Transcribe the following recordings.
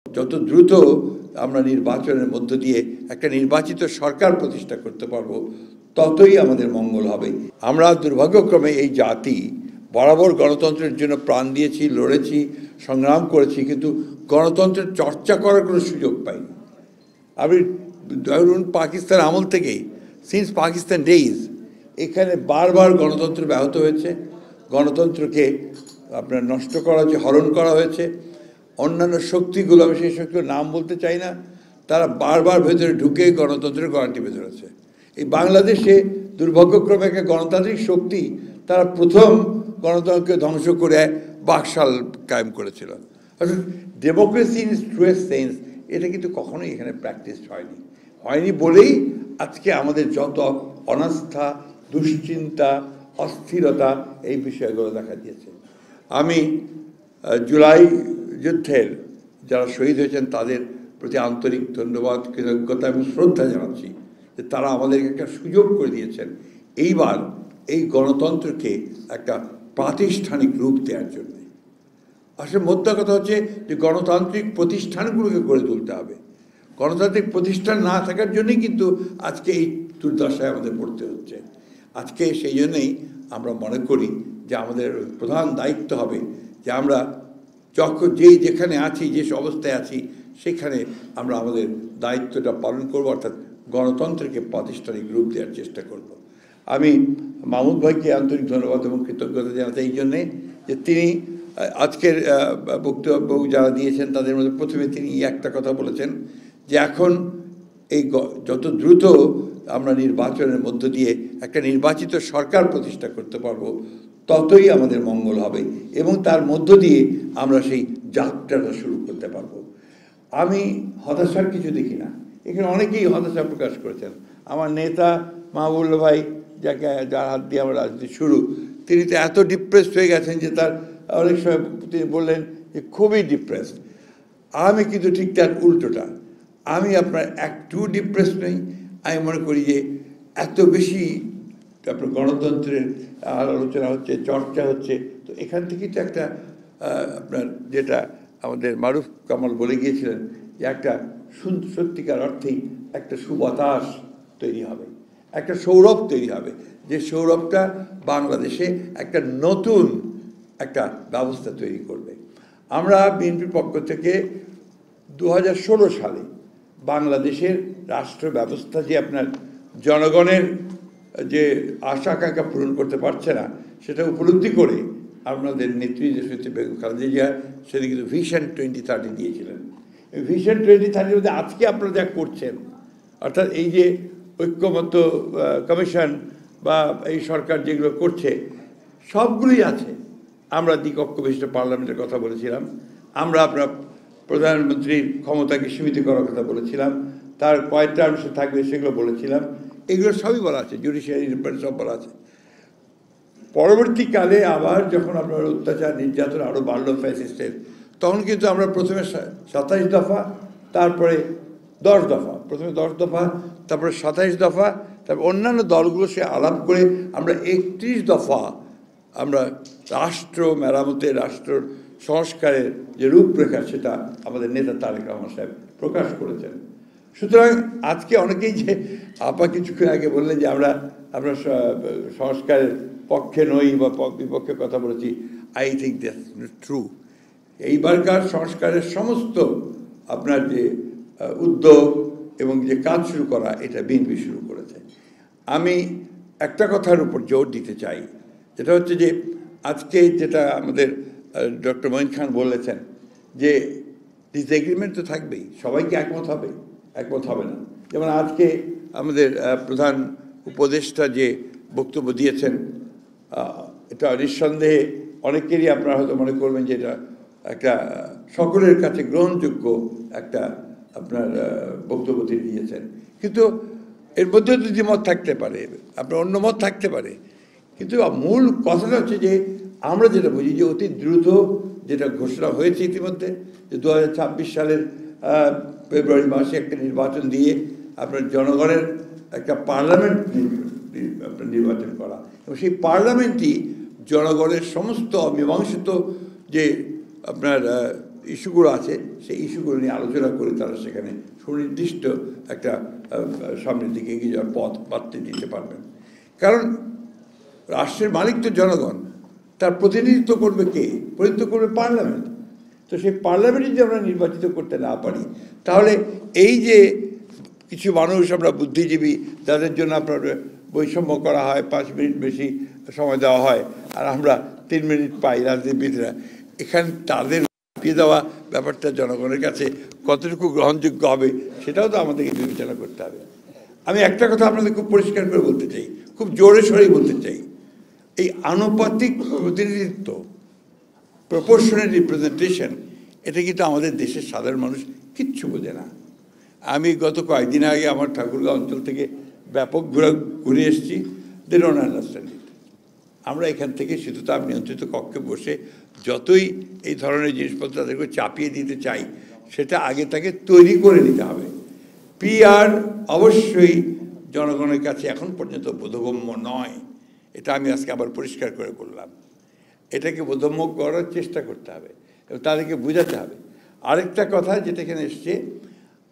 যত দ্রুত আমরা নির্বাচনের মধ্য দিয়ে একটা নির্বাচিত সরকার প্রতিষ্ঠা করতে পারবো ততই আমাদের মঙ্গল হবে। আমরা দুর্ভাগ্যক্রমে এই জাতি বরাবর গণতন্ত্রের জন্য প্রাণ দিয়েছি, লড়েছি, সংগ্রাম করেছি, কিন্তু গণতন্ত্রের চর্চা করার কোনো সুযোগ পাইনি। আমি ধরুন পাকিস্তান আমল থেকেই, সিন্স পাকিস্তান ডেইজ, এখানে বারবার গণতন্ত্র ব্যাহত হয়েছে, গণতন্ত্রকে আপনার নষ্ট করা হয়েছে, হরণ করা হয়েছে। অন্যান্য শক্তিগুলো, আমি সেই শক্তির নাম বলতে চাই না, তারা বারবার ভেতরে ঢুকে গণতন্ত্রের গণাটি বেঁধে রয়েছে। এই বাংলাদেশে দুর্ভাগ্যক্রমে একটা গণতান্ত্রিক শক্তি তারা প্রথম গণতন্ত্রকে ধ্বংস করে বাকশাল কায়েম করেছিল। অর্থাৎ ডেমোক্রেসি ইন ট্রুয়েস্ট সেন্স এটা কিন্তু কখনোই এখানে প্র্যাকটিস হয়নি বলেই আজকে আমাদের যত অনাস্থা, দুশ্চিন্তা, অস্থিরতা এই বিষয়গুলো দেখা দিয়েছে। আমি জুলাই যুদ্ধের যারা শহীদ হয়েছেন তাদের প্রতি আন্তরিক ধন্যবাদ, কৃতজ্ঞতা এবং শ্রদ্ধা জানাচ্ছি যে তারা আমাদেরকে একটা সুযোগ করে দিয়েছেন এইবার এই গণতন্ত্রকে একটা প্রাতিষ্ঠানিক রূপ দেওয়ার জন্য। আসলে মোদ্দা কথা হচ্ছে যে গণতান্ত্রিক প্রতিষ্ঠানগুলোকে গড়ে তুলতে হবে। গণতান্ত্রিক প্রতিষ্ঠান না থাকার জন্যই কিন্তু আজকে এই দুর্দশায় আমাদের পড়তে হচ্ছে। আজকে সেই জন্যই আমরা মনে করি যে আমাদের প্রধান দায়িত্ব হবে যে আমরা যেখানে আছি, যে অবস্থায় আছি, সেখানে আমরা আমাদের দায়িত্বটা পালন করব, অর্থাৎ গণতন্ত্রকে প্রাতিষ্ঠানিক রূপ দেওয়ার চেষ্টা করব। আমি মাহমুদ ভাইকে আন্তরিক ধন্যবাদ এবং কৃতজ্ঞতা জানাতে এই জন্যে যে তিনি আজকের বক্তব্য যারা দিয়েছেন তাদের মধ্যে প্রথমে তিনি একটা কথা বলেছেন যে এখন এই যত দ্রুত আমরা নির্বাচনের মধ্য দিয়ে একটা নির্বাচিত সরকার প্রতিষ্ঠা করতে পারবো ততই আমাদের মঙ্গল হবে এবং তার মধ্য দিয়ে আমরা সেই যাত্রাটা শুরু করতে পারবো। আমি হতাশার কিছু দেখি না, এখানে অনেকেই হতাশা প্রকাশ করেছেন। আমার নেতা মাহবুবুল্লাহ ভাই, যার হাত দিয়ে আমার রাজনীতি শুরু, তিনি তো এত ডিপ্রেসড হয়ে গেছেন যে তার অনেক সময় তিনি বললেন যে খুবই ডিপ্রেসড। আমি কিন্তু ঠিক তার উল্টোটা, আমি আপনার একটু ডিপ্রেসড নই। আমি মনে করি যে এত বেশি আপনার গণতন্ত্রের আলোচনা হচ্ছে, চর্চা হচ্ছে, তো এখান থেকেই তো একটা আপনার যেটা আমাদের মারুফ কামাল বলে গিয়েছিলেন যে একটা সত্যিকার অর্থেই একটা সুবাতাস তৈরি হবে, একটা সৌরভ তৈরি হবে, যে সৌরভটা বাংলাদেশে একটা নতুন একটা ব্যবস্থা তৈরি করবে। আমরা বিএনপির পক্ষ থেকে 2016 সালে বাংলাদেশের রাষ্ট্র ব্যবস্থা যে আপনার জনগণের যে আশা আকাঙ্ক্ষা পূরণ করতে পারছে না সেটা উপলব্ধি করে আপনাদের নেত্রী দেশনেত্রী বেগম খালেদা জিয়া সেদিকে কিন্তু ভিশন 2030 দিয়েছিলেন। এই ভিশন 2030 মধ্যে আজকে আপনারা যা করছেন, অর্থাৎ এই যে ঐক্যমত্য কমিশন বা এই সরকার যেগুলো করছে সবগুলোই আছে। আমরা দ্বিকক্ষ বিশিষ্ট পার্লামেন্টের কথা বলেছিলাম, আমরা আপনার প্রধানমন্ত্রীর ক্ষমতাকে সীমিত করার কথা বলেছিলাম, তার কয়েক টার্ম সে থাকবে সেগুলো বলেছিলাম, এগুলো সবই বলা আছে, জুডিশিয়ারি ইন্ডিপেন্ডেন্স সব বলা আছে। পরবর্তীকালে আবার যখন আপনার অত্যাচার নির্যাতন আরও বাড়লো ফ্যাসিস্টের, তখন কিন্তু আমরা প্রথমে 27 দফা, তারপরে 10 দফা, প্রথমে 10 দফা, তারপরে 27 দফা, তারপর অন্যান্য দলগুলো সে আলাপ করে আমরা 31 দফা আমরা রাষ্ট্র মেরামতের, রাষ্ট্র সংস্কারের যে রূপরেখা সেটা আমাদের নেতা তারেক রহমান সাহেব প্রকাশ করেছেন। সুতরাং আজকে অনেকেই যে আপা কিছুক্ষণ আগে বললেন যে আমরা সংস্কারের পক্ষে নই বা বিপক্ষে কথা বলেছি, আই থিঙ্ক দ্যাটস ট্রু। এইবারকার সংস্কারের সমস্ত আপনার যে উদ্যোগ এবং যে কাজ শুরু করা, এটা বিএনপি শুরু করেছে। আমি একটা কথার উপর জোর দিতে চাই, যেটা হচ্ছে যে আজকে যেটা আমাদের ডক্টর মঈন খান বলেছেন যে ডিসএগ্রিমেন্ট তো থাকবেই, সবাইকে একমত হবে না। যেমন আজকে আমাদের প্রধান উপদেষ্টা যে বক্তব্য দিয়েছেন, এটা নিঃসন্দেহে অনেকেরই আপনারা হয়তো মনে করবেন যে এটা একটা সকলের কাছে গ্রহণযোগ্য একটা আপনার বক্তব্য তিনি দিয়েছেন, কিন্তু এর মধ্যে তো দ্বিমত থাকতে পারে, আপনার অন্য মত থাকতে পারে, কিন্তু মূল কথাটা হচ্ছে যে আমরা যেটা বুঝি যে অতি দ্রুত যেটা ঘোষণা হয়েছে ইতিমধ্যে যে 2026 সালের ফেব্রুয়ারি মাসে একটা নির্বাচন দিয়ে আপনার জনগণের একটা পার্লামেন্ট আপনার নির্বাচন করা, এবং সেই পার্লামেন্টই জনগণের সমস্ত অমীমাংসিত যে আপনার ইস্যুগুলো আছে সেই ইস্যুগুলো নিয়ে আলোচনা করে তারা সেখানে সুনির্দিষ্ট একটা সামনের দিকে এগিয়ে যাওয়ার পথ বাড়তে দিতে পারবেন। কারণ রাষ্ট্রের মালিক তো জনগণ, তার প্রতিনিধিত্ব করবে কে? প্রতিনিধিত্ব করবে পার্লামেন্ট। তো সেই পার্লামেন্টে যদি আমরা নির্বাচিত করতে না পারি, তাহলে এই যে কিছু মানুষ আমরা বুদ্ধিজীবী যাদের জন্য আপনার বৈষম্য করা হয়, 5 মিনিট বেশি সময় দেওয়া হয় আর আমরা 3 মিনিট পাই রাজনীতিবিদরা, এখানে তাদের পিয়ে দেওয়া ব্যাপারটা জনগণের কাছে কতটুকু গ্রহণযোগ্য হবে সেটাও তো আমাদেরকে বিবেচনা করতে হবে। আমি একটা কথা আপনাদের খুব পরিষ্কার করে বলতে চাই, খুব জোরে সরেই বলতে চাই, এই আনুপাতিক প্রতিনিধিত্ব, প্রপোর্শনাল রিপ্রেজেন্টেশন, এটা কিন্তু আমাদের দেশের সাধারণ মানুষ কিচ্ছু বোঝে না। আমি গত কয়েকদিন আগে আমার ঠাকুরগাঁও অঞ্চল থেকে ব্যাপক ঘুরে এসেছি। They don't understand it. আমরা এখান থেকে শীততাপ নিয়ন্ত্রিত কক্ষে বসে যতই এই ধরনের জিনিসপত্র তাদেরকে চাপিয়ে দিতে চাই, সেটা আগে তাকে তৈরি করে নিতে হবে। পিআর অবশ্যই জনগণের কাছে এখন পর্যন্ত বোধগম্য নয়, এটা আমি আজকে আবার পরিষ্কার করে বললাম। এটাকে বোধগম্য করার চেষ্টা করতে হবে এবং তাদেরকে বোঝাতে হবে। আরেকটা কথা যেটা এখানে এসছে,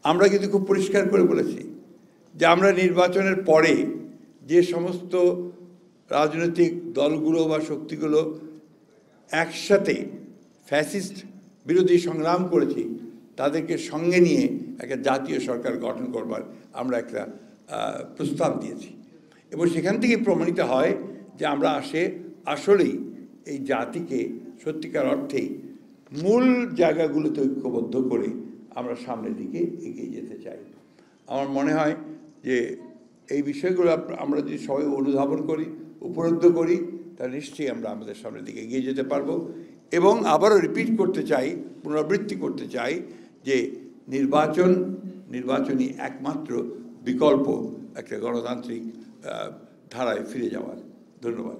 আমরা কিন্তু খুব পরিষ্কার করে বলেছি যে আমরা নির্বাচনের পরে যে সমস্ত রাজনৈতিক দলগুলো বা শক্তিগুলো একসাথে ফ্যাসিস্ট বিরোধী সংগ্রাম করেছি, তাদেরকে সঙ্গে নিয়ে একটা জাতীয় সরকার গঠন করবার আমরা একটা প্রস্তাব দিয়েছি। এবং সেখান থেকে প্রমাণিত হয় যে আমরা আসলেই এই জাতিকে সত্যিকার অর্থেই মূল জায়গাগুলোতে ঐক্যবদ্ধ করে আমরা সামনের দিকে এগিয়ে যেতে চাই। আমার মনে হয় যে এই বিষয়গুলো আমরা যদি সবাই অনুধাবন করি, উপলব্ধ করি, তাহলে নিশ্চয়ই আমরা আমাদের সামনের দিকে এগিয়ে যেতে পারবো। এবং আবারও রিপিট করতে চাই, পুনরাবৃত্তি করতে চাই যে নির্বাচনই একমাত্র বিকল্প একটা গণতান্ত্রিক ধারায় ফিরে যাওয়ার। ধন্যবাদ।